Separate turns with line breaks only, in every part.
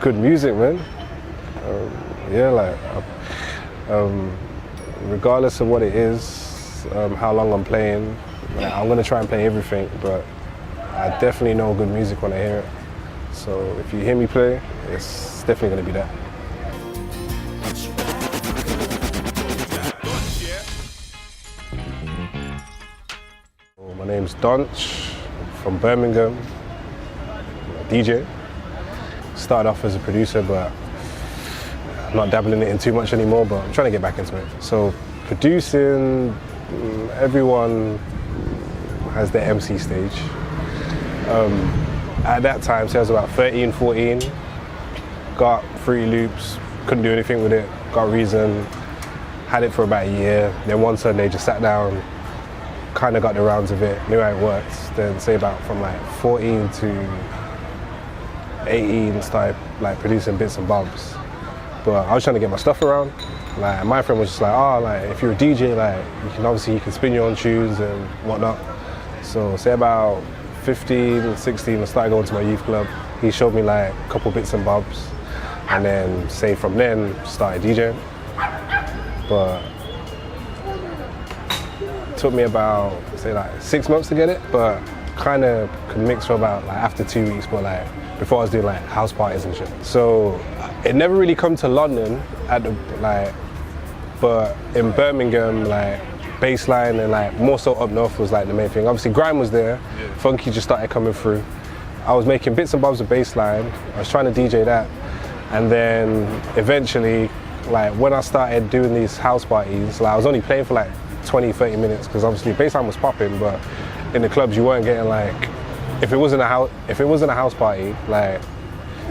Good music, man. Yeah, like regardless of what it is, how long I'm playing, like, I'm gonna try and play everything, but I definitely know good music when I hear it. So if you hear me play, it's definitely gonna be that. My name's Donch, from Birmingham, DJ. Started off as a producer, but I'm not dabbling it in too much anymore, but I'm trying to get back into it. So producing, everyone has their MC stage. At that time, so I was about 13, 14, got Fruity Loops, couldn't do anything with it, got Reason, had it for about a year. Then one Sunday just sat down, kind of got the rounds of it, knew how it worked. Then say about from like 14 to 18, started like producing bits and bobs. But I was trying to get my stuff around. Like my friend was just like, oh, like if you're a DJ, like you can spin your own tunes and whatnot. So say about 15, 16, I started going to my youth club. He showed me like a couple bits and bobs, and then say from then started DJing. But it took me about say like 6 months to get it, but kind of could mix for about like after 2 weeks. But like before I was doing like house parties and shit. So it never really come to London at the but in Birmingham like bassline and like more so up north was like the main thing. Obviously grime was there, funky just started coming through. I was making bits and bobs of bassline, I was trying to DJ that, and then eventually like when I started doing these house parties, like I was only playing for like 20-30 minutes because obviously bassline was popping, but in the clubs you weren't getting like, if it wasn't a house party, like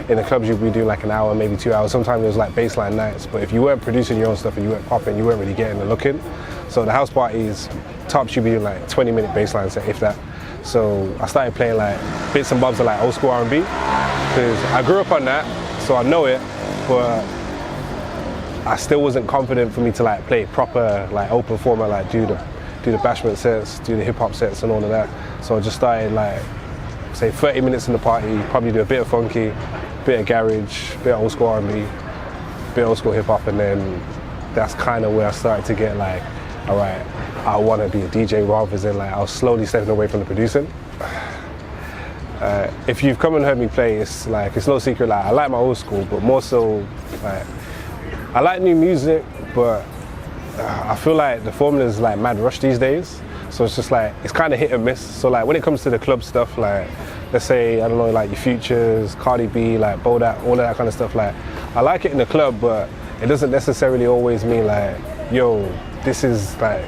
in the clubs you'd be doing like an hour, maybe 2 hours. Sometimes it was like bassline nights, but if you weren't producing your own stuff and you weren't popping, you weren't really getting the look in. So the house parties, tops you'd be doing like 20-minute bassline set, if that. So I started playing like bits and bobs of like old school R&B, because I grew up on that, so I know it, but I still wasn't confident for me to like play proper like open format, like do the bashment sets, do the hip hop sets and all of that. So I just started like, say 30 minutes in the party, probably do a bit of funky, bit of garage, bit of old school R&B, bit of old school hip hop, and then that's kind of where I started to get like, all right, I want to be a DJ rather than like I was slowly stepping away from the producing. If you've come and heard me play, it's no secret, like I like my old school, but more so like I like new music, but I feel like the formula is like mad rush these days. So it's just like, it's kind of hit and miss. So like when it comes to the club stuff, like let's say, I don't know, like your Futures, Cardi B, like Bodak, all of that kind of stuff, like I like it in the club, but it doesn't necessarily always mean like, yo, this is like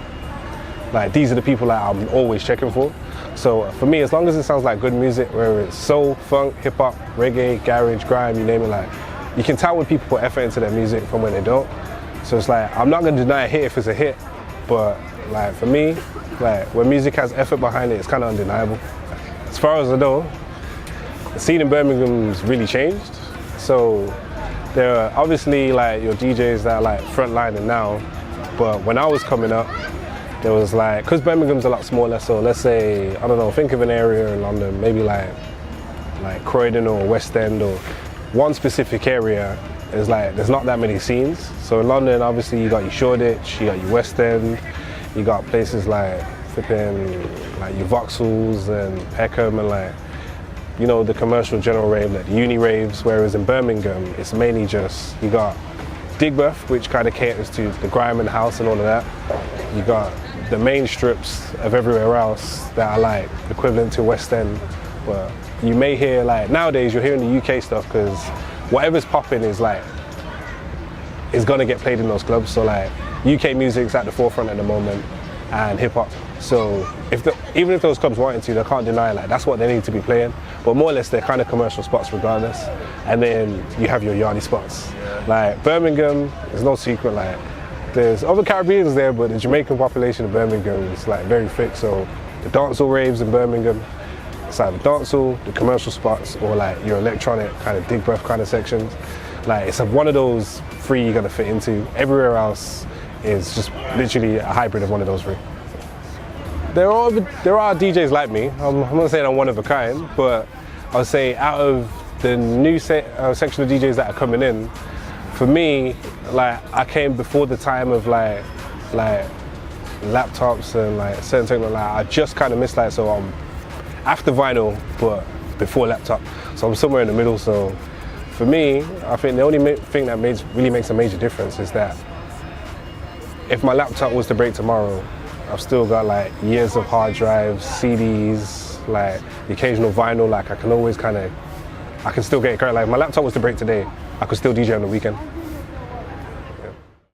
these are the people that I'm always checking for. So for me, as long as it sounds like good music, whether it's soul, funk, hip hop, reggae, garage, grime, you name it, like you can tell when people put effort into their music from when they don't. So it's like, I'm not gonna deny a hit if it's a hit, but like for me, like when music has effort behind it, it's kind of undeniable. As far as I know, the scene in Birmingham's really changed. So there are obviously like your DJs that are like frontlining now, but when I was coming up, there was like, because Birmingham's a lot smaller, so let's say, I don't know, think of an area in London, maybe like Croydon or West End or one specific area. Is like, there's not that many scenes. So in London, obviously you got your Shoreditch, you got your West End, you got places like flipping, like your Vauxhalls and Peckham and like, you know, the commercial general rave, like the uni raves, whereas in Birmingham, it's mainly just, you got Digbeth, which kind of caters to the grime and house and all of that. You got the main strips of everywhere else that are like equivalent to West End. But you may hear like, nowadays you're hearing the UK stuff because whatever's popping is like, is gonna get played in those clubs. So like UK music's at the forefront at the moment and hip hop. So even if those clubs wanted to, they can't deny like that's what they need to be playing. But more or less they're kind of commercial spots regardless. And then you have your yardy spots. Like Birmingham, there's no secret, like there's other Caribbeans there, but the Jamaican population of Birmingham is like very thick. So the dancehall raves in Birmingham, it's either dancehall, the commercial spots, or like your electronic kind of dig breath kind of sections. Like it's one of those three you're gonna fit into. Everywhere else is just literally a hybrid of one of those three. There are DJs like me. I'm not saying I'm one of a kind, but I would say out of the new section of DJs that are coming in, for me, like I came before the time of like laptops and like certain technology. Like, I just kind of missed, like, so I'm after vinyl but before laptop, so I'm somewhere in the middle. So for me, I think the only thing that really makes a major difference is that if my laptop was to break tomorrow, I've still got like years of hard drives, CDs, like the occasional vinyl. Like I can always I can still get it correct. Like if my laptop was to break today, I could still DJ on the weekend.